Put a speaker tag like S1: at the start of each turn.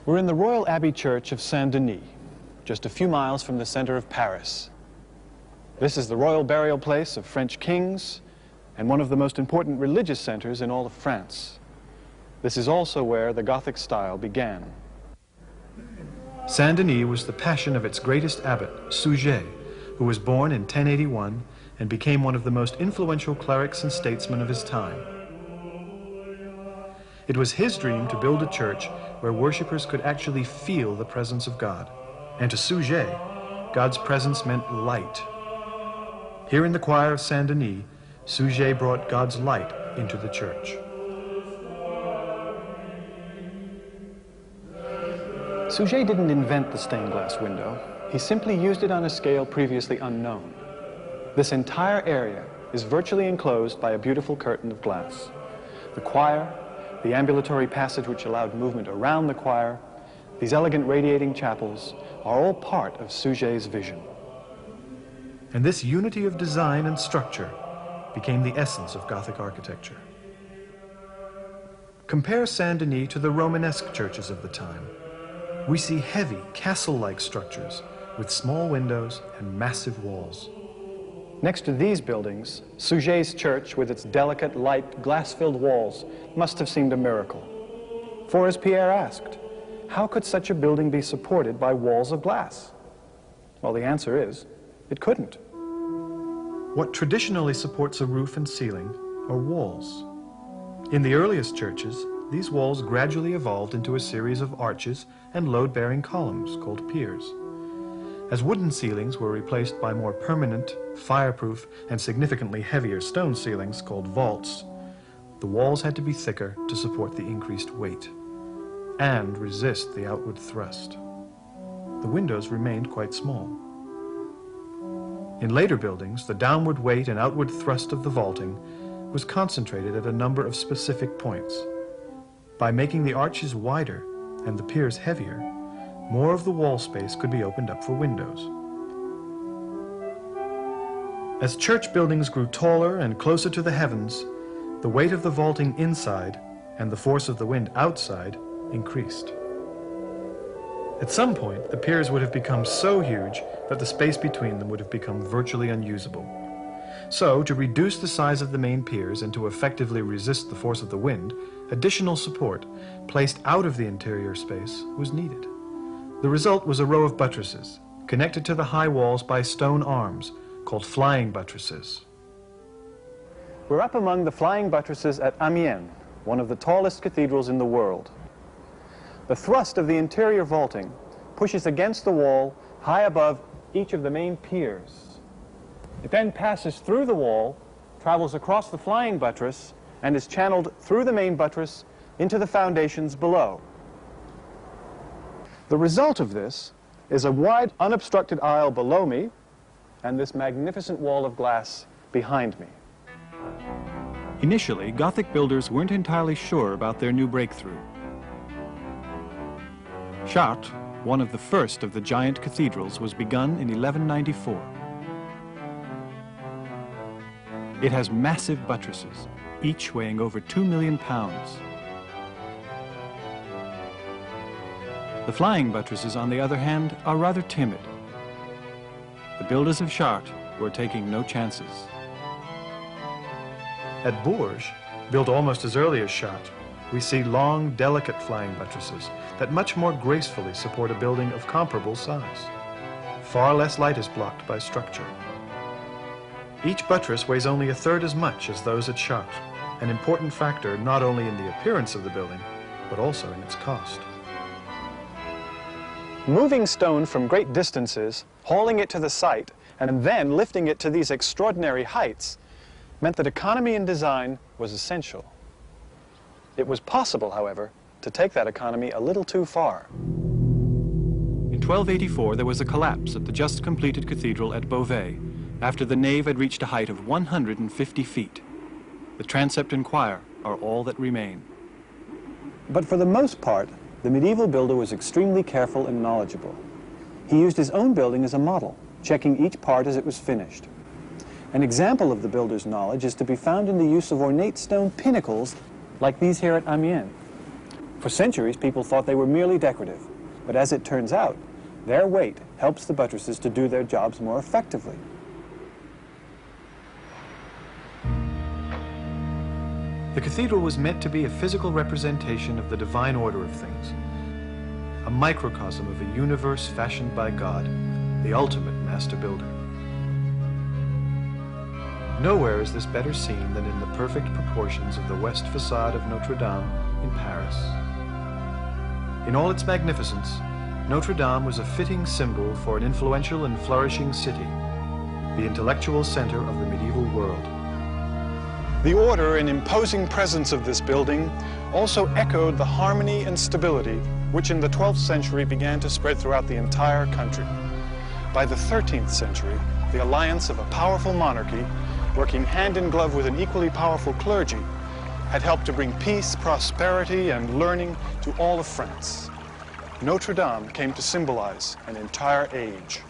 S1: We're in the Royal Abbey Church of Saint-Denis, just a few miles from the center of Paris. This is the royal burial place of French kings and one of the most important religious centers in all of France. This is also where the Gothic style began. Saint-Denis was the passion of its greatest abbot, Suger, who was born in 1081 and became one of the most influential clerics and statesmen of his time. It was his dream to build a church where worshippers could actually feel the presence of God. And to Suger, God's presence meant light. Here in the choir of Saint-Denis, Suger brought God's light into the church. Suger didn't invent the stained glass window. He simply used it on a scale previously unknown. This entire area is virtually enclosed by a beautiful curtain of glass. The choir, the ambulatory passage which allowed movement around the choir, these elegant radiating chapels are all part of Suger's vision. And this unity of design and structure became the essence of Gothic architecture. Compare Saint-Denis to the Romanesque churches of the time. We see heavy, castle-like structures with small windows and massive walls. Next to these buildings, Suger's church, with its delicate, light, glass-filled walls, must have seemed a miracle. For as Pierre asked, how could such a building be supported by walls of glass? Well, the answer is, it couldn't. What traditionally supports a roof and ceiling are walls. In the earliest churches, these walls gradually evolved into a series of arches and load-bearing columns called piers. As wooden ceilings were replaced by more permanent, fireproof, and significantly heavier stone ceilings called vaults, the walls had to be thicker to support the increased weight and resist the outward thrust. The windows remained quite small. In later buildings, the downward weight and outward thrust of the vaulting was concentrated at a number of specific points. By making the arches wider and the piers heavier, more of the wall space could be opened up for windows. As church buildings grew taller and closer to the heavens, the weight of the vaulting inside and the force of the wind outside increased. At some point, the piers would have become so huge that the space between them would have become virtually unusable. So, to reduce the size of the main piers and to effectively resist the force of the wind, additional support, placed out of the interior space, was needed. The result was a row of buttresses, connected to the high walls by stone arms, called flying buttresses. We're up among the flying buttresses at Amiens, one of the tallest cathedrals in the world. The thrust of the interior vaulting pushes against the wall high above each of the main piers. It then passes through the wall, travels across the flying buttress, and is channeled through the main buttress into the foundations below. The result of this is a wide, unobstructed aisle below me and this magnificent wall of glass behind me. Initially, Gothic builders weren't entirely sure about their new breakthrough. Chartres, one of the first of the giant cathedrals, was begun in 1194. It has massive buttresses, each weighing over 2 million pounds. The flying buttresses, on the other hand, are rather timid. The builders of Chartres were taking no chances. At Bourges, built almost as early as Chartres, we see long, delicate flying buttresses that much more gracefully support a building of comparable size. Far less light is blocked by structure. Each buttress weighs only a third as much as those at Chartres, an important factor not only in the appearance of the building, but also in its cost. Moving stone from great distances, hauling it to the site, and then lifting it to these extraordinary heights meant that economy in design was essential. It was possible, however, to take that economy a little too far. In 1284, there was a collapse at the just completed cathedral at Beauvais, after the nave had reached a height of 150 feet. The transept and choir are all that remain. But for the most part, the medieval builder was extremely careful and knowledgeable. He used his own building as a model, checking each part as it was finished. An example of the builder's knowledge is to be found in the use of ornate stone pinnacles like these here at Amiens.
S2: For centuries, people thought they were merely decorative, but as it turns out, their weight helps the buttresses to do their jobs more effectively.
S1: The cathedral was meant to be a physical representation of the divine order of things, a microcosm of a universe fashioned by God, the ultimate master builder. Nowhere is this better seen than in the perfect proportions of the west facade of Notre Dame in Paris. In all its magnificence, Notre Dame was a fitting symbol for an influential and flourishing city, the intellectual center of the medieval world. The order and imposing presence of this building also echoed the harmony and stability which in the 12th century began to spread throughout the entire country. By the 13th century, the alliance of a powerful monarchy, working hand in glove with an equally powerful clergy, had helped to bring peace, prosperity, and learning to all of France. Notre Dame came to symbolize an entire age.